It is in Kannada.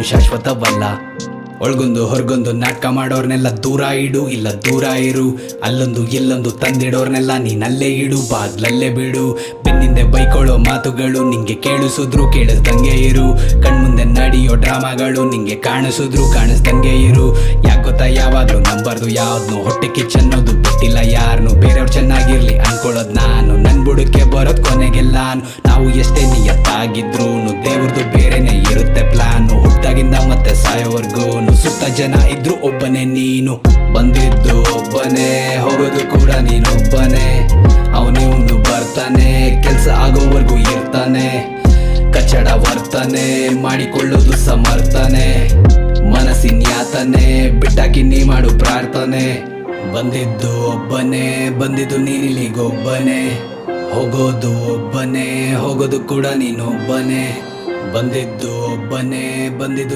ಯಾವತ್ತೂ ಶಾಶ್ವತವಲ್ಲ. ಒಳಗೊಂದು ಹೊರಗೊಂದು ನಾಟಕ ಮಾಡೋರ್ನೆಲ್ಲ ದೂರ ಇಡು, ಇಲ್ಲ ದೂರ ಇರು. ಅಲ್ಲೊಂದು ಇಲ್ಲೊಂದು ತಂದಿಡೋರ್ನೆಲ್ಲ ನೀನಲ್ಲೇ ಇಡು, ಬಾಗ್ಲಲ್ಲೇ ಬಿಡು. ಬೆನ್ನಿಂದೆ ಬೈಕೊಳ್ಳೋ ಮಾತುಗಳು ನಿಂಗೆ ಕೇಳಿಸಿದ್ರು ಕೇಳಿಸ್ದಂಗೆ ಇರು. ಕಣ್ಮುಂದೆ ನಡೆಯೋ ಡ್ರಾಮಾಗಳು ನಿಂಗೆ ಕಾಣಿಸಿದ್ರು ಕಾಣಿಸ್ದಂಗೆ ಇರು. ಯಾಕೊತ್ತಾ ಯಾವಾಗ್ಲೂ ನಂಬರ್ದು ಯಾವ್ದು ಹೊಟ್ಟೆ ಕಿಚ್ಚನ್ನೋದು ಬಿಟ್ಟಿಲ್ಲ ಯಾರನ್ನು. ಬೇರೆಯವ್ರು ಚೆನ್ನಾಗಿರ್ಲಿ ಅನ್ಕೊಳ್ಳೋದು ನಾನು, ನನ್ ಬುಡಕ್ಕೆ ಬರೋದ್ ಕೊನೆಗೆಲ್ಲಾನು. ನಾವು ಎಷ್ಟೇ ನಿಯತ್ತಾಗಿದ್ರು ದೇವ್ರದ್ದು ಬೇರೆನೆ ಇರುತ್ತೆ ಪ್ಲಾನು. ಹುಟ್ಟಾಗಿಂದ ಮತ್ತೆ ಸಾಯೋವರ್ಗು ಸುತ್ತ ಜನ ಇದ್ರು ಒಬ್ಬನೇ ನೀನು. ಬಂದಿದ್ದು ಒಬ್ಬನೇ, ಹೋಗೋದು ಕೂಡ ನೀನೊಬ್ಬನೇ. ಅವನಿವನು ಬರ್ತಾನೆ, ಕೆಲ್ಸ ಆಗೋವರೆಗೂ ಇರ್ತಾನೆ. ಕಚ್ಚಡ ವರ್ತನೆ ಮಾಡಿಕೊಳ್ಳೋದು ಸಮರ್ಥನೆ. ಮನಸ್ಸಿನ ಯಾತನೆ ಬಿಟ್ಟಾಕಿ ನೀ ಮಾಡು ಪ್ರಾರ್ಥನೆ. ಬಂದಿದ್ದು ಒಬ್ಬನೇ, ಬಂದಿದ್ದು ನೀನಿಲ್ಲಿಗೊಬ್ಬನೇ. ಹೋಗೋದು ಒಬ್ಬನೇ, ಹೋಗೋದು ಕೂಡ ನೀನೊಬ್ಬನೇ. ಬಂದಿದ್ದು ಒಬ್ಬನೇ, ಬಂದಿದ್ದು